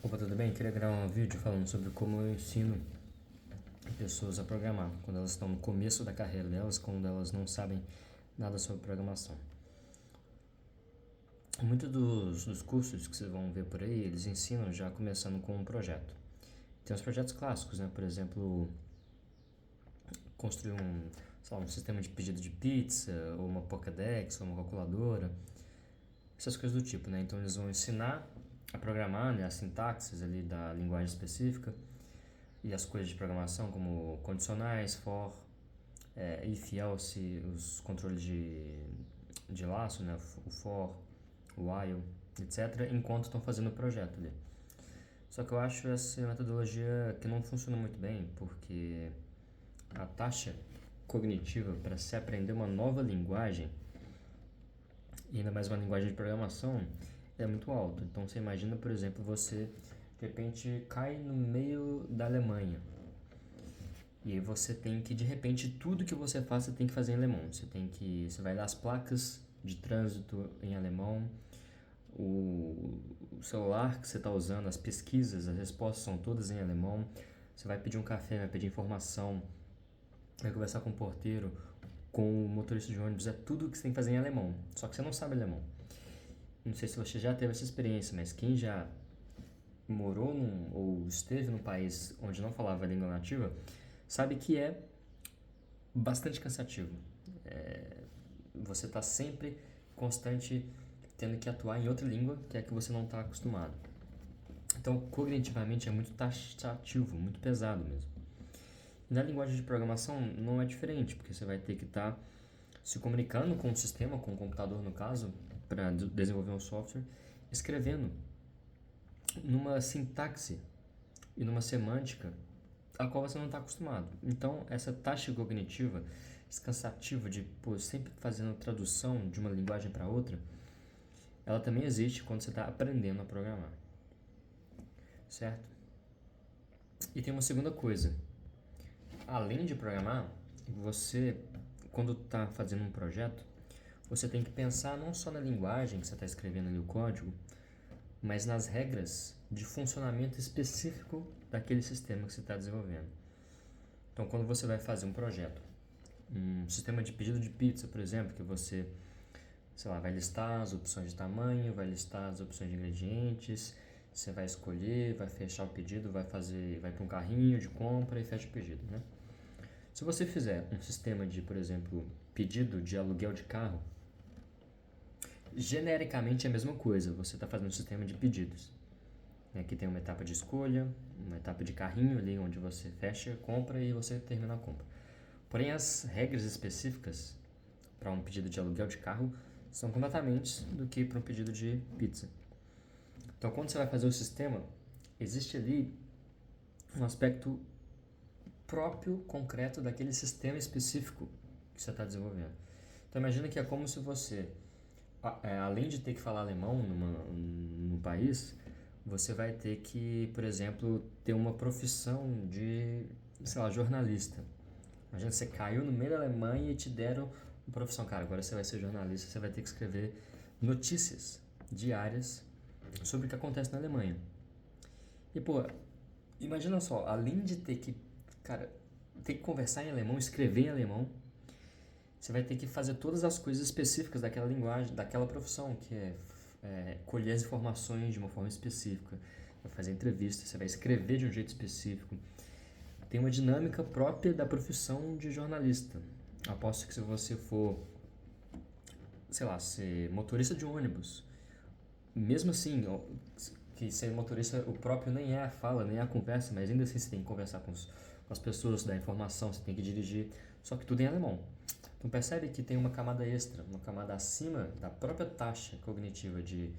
Opa, tudo bem? Queria gravar um vídeo falando sobre como eu ensino pessoas a programar, quando elas estão no começo da carreira delas, quando elas não sabem nada sobre programação. Muitos dos cursos que vocês vão ver por aí, eles ensinam já começando com um projeto. Tem os projetos clássicos, né? Por exemplo, construir um sistema de pedido de pizza, ou uma Pokédex, ou uma calculadora, essas coisas do tipo, né? Então eles vão ensinar a programar, né? As sintaxes ali da linguagem específica, e as coisas de programação como condicionais, for, if, else, os controles de laço, né? O for, o while, etc., enquanto estão fazendo o projeto ali. Só que eu acho essa metodologia que não funciona muito bem, porque a taxa cognitiva para se aprender uma nova linguagem, e ainda mais uma linguagem de programação, é muito alta. Então você imagina, por exemplo, você de repente cai no meio da Alemanha. E aí você tem que, de repente, tudo que você faz, você tem que fazer em alemão. Você vai dar as placas de trânsito em alemão, o celular que você está usando, as pesquisas, as respostas são todas em alemão. Você vai pedir um café, vai pedir informação, vai conversar com o porteiro, com o motorista de ônibus, é tudo que você tem que fazer em alemão. Só que você não sabe alemão. Não sei se você já teve essa experiência, mas quem já morou ou esteve num país onde não falava a língua nativa, sabe que é bastante cansativo. Você está sempre constante tendo que atuar em outra língua que é a que você não está acostumado. Então, cognitivamente é muito taxativo, muito pesado mesmo. E na linguagem de programação não é diferente, porque você vai ter que estar se comunicando com o sistema, com o computador no caso, para desenvolver um software, escrevendo numa sintaxe e numa semântica a qual você não está acostumado. Então, essa taxa cognitiva, esse cansativo de sempre fazendo tradução de uma linguagem para outra, ela também existe quando você está aprendendo a programar, certo? E tem uma segunda coisa. Além de programar, você, quando está fazendo um projeto, você tem que pensar não só na linguagem que você está escrevendo ali o código, mas nas regras de funcionamento específico daquele sistema que você está desenvolvendo. Então, quando você vai fazer um projeto, um sistema de pedido de pizza, por exemplo, que você, sei lá, vai listar as opções de tamanho, vai listar as opções de ingredientes, você vai escolher, vai fechar o pedido, vai para um carrinho de compra e fecha o pedido, né? Se você fizer um sistema de, por exemplo, pedido de aluguel de carro, genericamente é a mesma coisa. Você está fazendo um sistema de pedidos. Aqui tem uma etapa de escolha, uma etapa de carrinho ali onde você fecha, compra e você termina a compra. Porém, as regras específicas para um pedido de aluguel de carro são completamente do que para um pedido de pizza. Então, quando você vai fazer o sistema, existe ali um aspecto próprio, concreto daquele sistema específico que você está desenvolvendo. Então, imagina que é como se você, além de ter que falar alemão num país, você vai ter que, por exemplo, ter uma profissão de, sei lá, jornalista. Imagina que você caiu no meio da Alemanha e te deram uma profissão. Cara, agora você vai ser jornalista, você vai ter que escrever notícias diárias sobre o que acontece na Alemanha. E, pô, imagina só, além de ter que, cara, ter que conversar em alemão, escrever em alemão, você vai ter que fazer todas as coisas específicas daquela linguagem, daquela profissão, que é colher as informações de uma forma específica, vai fazer entrevistas, você vai escrever de um jeito específico. Tem uma dinâmica própria da profissão de jornalista. Aposto que se você for, sei lá, ser motorista de ônibus, mesmo assim, que ser motorista, o próprio nem é a fala, nem é a conversa, mas ainda assim você tem que conversar com as pessoas, dar informação, você tem que dirigir, só que tudo em alemão. Então percebe que tem uma camada extra, uma camada acima da própria taxa cognitiva de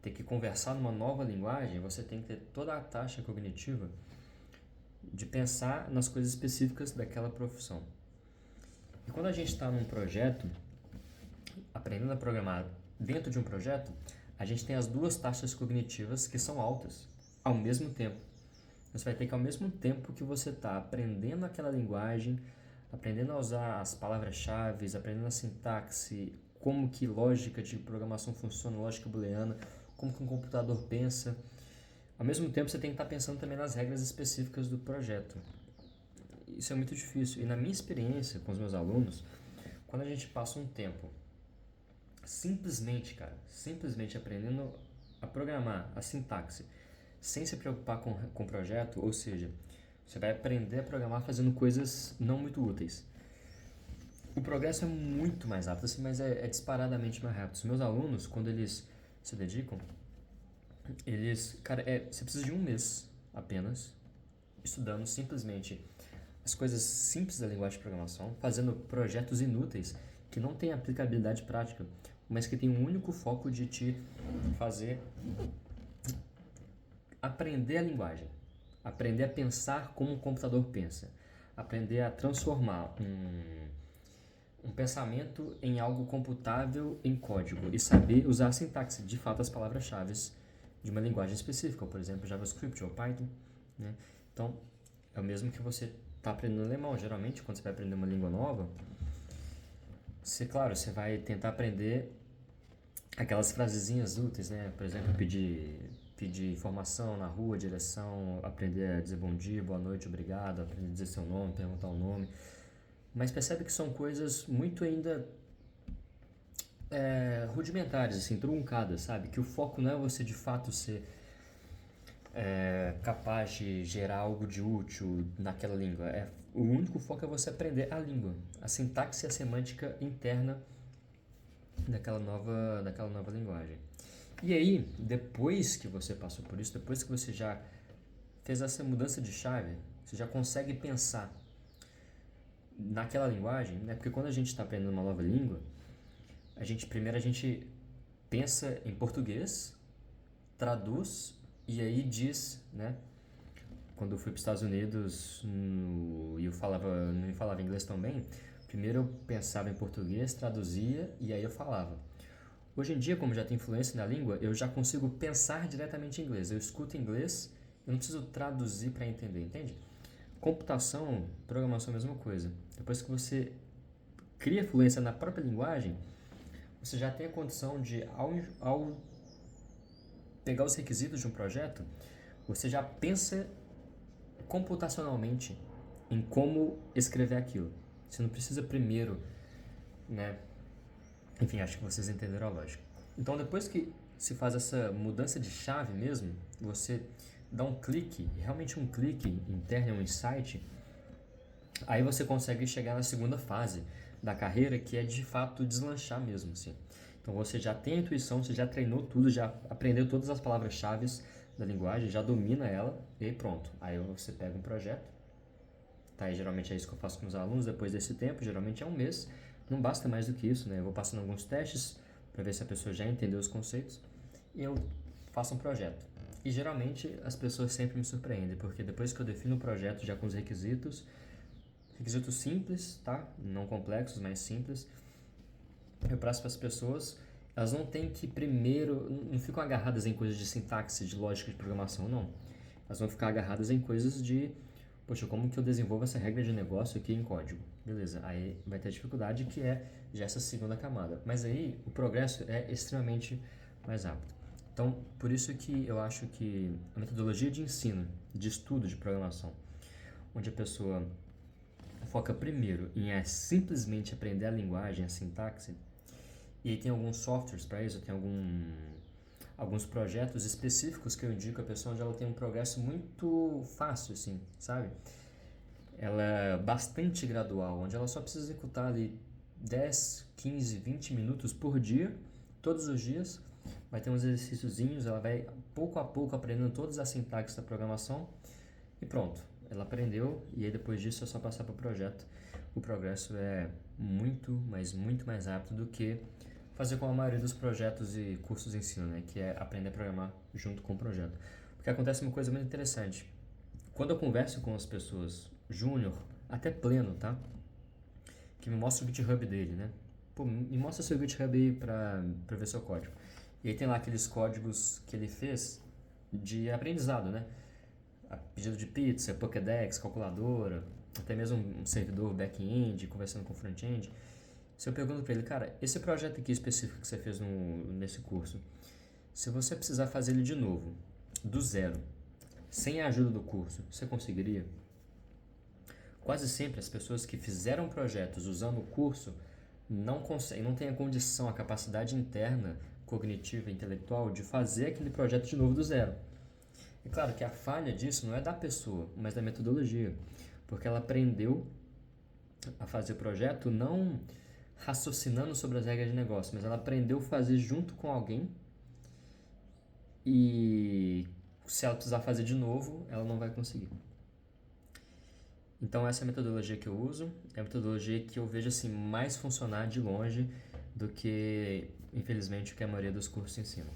ter que conversar numa nova linguagem, você tem que ter toda a taxa cognitiva de pensar nas coisas específicas daquela profissão. E quando a gente está num projeto, aprendendo a programar dentro de um projeto, a gente tem as duas taxas cognitivas que são altas ao mesmo tempo. Você vai ter que, ao mesmo tempo que você está aprendendo aquela linguagem, aprendendo a usar as palavras-chave, aprendendo a sintaxe, como que lógica de programação funciona, lógica booleana, como que um computador pensa, Ao mesmo tempo, você tem que estar pensando também nas regras específicas do projeto. Isso é muito difícil. E na minha experiência com os meus alunos, quando a gente passa um tempo simplesmente aprendendo a programar, a sintaxe, sem se preocupar com o projeto, ou seja, você vai aprender a programar fazendo coisas não muito úteis. O progresso é muito mais rápido, assim, mas é disparadamente mais rápido. Os meus alunos, quando eles se dedicam, cara, você precisa de um mês apenas, estudando simplesmente as coisas simples da linguagem de programação, fazendo projetos inúteis que não têm aplicabilidade prática, mas que têm um único foco de te fazer aprender a linguagem, aprender a pensar como um computador pensa, aprender a transformar um pensamento em algo computável em código e saber usar a sintaxe, de fato, as palavras-chave de uma linguagem específica, por exemplo, JavaScript ou Python, né? Então, é o mesmo que você está aprendendo alemão. Geralmente, quando você vai aprender uma língua nova, claro, você vai tentar aprender aquelas frasezinhas úteis, né? Por exemplo, pedir informação na rua, direção, aprender a dizer bom dia, boa noite, obrigado, aprender a dizer seu nome, perguntar o nome. Mas percebe que são coisas muito ainda rudimentares, assim, truncadas, sabe? Que o foco não é você de fato ser capaz de gerar algo de útil naquela língua. O único foco é você aprender a língua, a sintaxe e a semântica interna daquela nova linguagem. E aí, depois que você passou por isso, depois que você já fez essa mudança de chave, você já consegue pensar naquela linguagem, né? Porque quando a gente está aprendendo uma nova língua, primeiro a gente pensa em português, traduz e aí diz, né? Quando eu fui para os Estados Unidos e eu não falava inglês tão bem, primeiro eu pensava em português, traduzia e aí eu falava. Hoje em dia, como já tenho influência na língua, eu já consigo pensar diretamente em inglês. Eu escuto inglês, eu não preciso traduzir para entender, entende? Computação, programação é a mesma coisa. Depois que você cria fluência na própria linguagem, você já tem a condição de, ao pegar os requisitos de um projeto, você já pensa computacionalmente em como escrever aquilo. Você não precisa primeiro, né? Enfim, acho que vocês entenderam a lógica. Então, depois que se faz essa mudança de chave mesmo, você dá um clique, realmente um clique interno, um insight, aí você consegue chegar na segunda fase da carreira, que é de fato deslanchar mesmo, assim. Então você já tem a intuição, você já treinou tudo, já aprendeu todas as palavras-chave da linguagem, já domina ela e pronto. Aí você pega um projeto, tá? E geralmente é isso que eu faço com os alunos depois desse tempo, geralmente é um mês, não basta mais do que isso, né? Eu vou passando alguns testes para ver se a pessoa já entendeu os conceitos e eu faço um projeto. E geralmente as pessoas sempre me surpreendem, porque depois que eu defino o projeto já com os requisitos simples, tá? Não complexos, mas simples, eu passo para as pessoas, elas não têm que primeiro, não ficam agarradas em coisas de sintaxe, de lógica de programação, não. Elas vão ficar agarradas em coisas de, poxa, como que eu desenvolvo essa regra de negócio aqui em código? Beleza, aí vai ter dificuldade que é já essa segunda camada. Mas aí o progresso é extremamente mais rápido. Então, por isso que eu acho que a metodologia de ensino, de estudo de programação, onde a pessoa foca primeiro em simplesmente aprender a linguagem, a sintaxe, e aí tem alguns softwares para isso, tem alguns projetos específicos que eu indico a pessoa onde ela tem um progresso muito fácil, assim, sabe? Ela é bastante gradual, onde ela só precisa executar ali 10, 15, 20 minutos por dia, todos os dias. Vai ter uns exercíciozinhos, ela vai pouco a pouco aprendendo todas as sintaxes da programação e pronto. Ela aprendeu e aí depois disso é só passar para o projeto. O progresso é muito, mas muito mais rápido do que fazer com a maioria dos projetos e cursos de ensino, né? Que é aprender a programar junto com o projeto. Porque acontece uma coisa muito interessante. Quando eu converso com as pessoas júnior, até pleno, tá? Que me mostra o GitHub dele, né? Pô, me mostra seu GitHub aí pra ver seu código. E aí tem lá aqueles códigos que ele fez de aprendizado, né? Pedido de pizza, Pokédex, calculadora, até mesmo um servidor back-end, conversando com front-end. Se eu pergunto para ele, cara, esse projeto aqui específico que você fez nesse curso, se você precisar fazer ele de novo, do zero, sem a ajuda do curso, você conseguiria? Quase sempre as pessoas que fizeram projetos usando o curso não conseguem, não têm a condição, a capacidade interna, cognitiva, intelectual de fazer aquele projeto de novo do zero. É claro que a falha disso não é da pessoa, mas da metodologia, porque ela aprendeu a fazer o projeto não raciocinando sobre as regras de negócio, mas ela aprendeu a fazer junto com alguém e se ela precisar fazer de novo, ela não vai conseguir. Então essa é a metodologia que eu uso, é a metodologia que eu vejo assim mais funcionar de longe do que, infelizmente, o que a maioria dos cursos ensinam.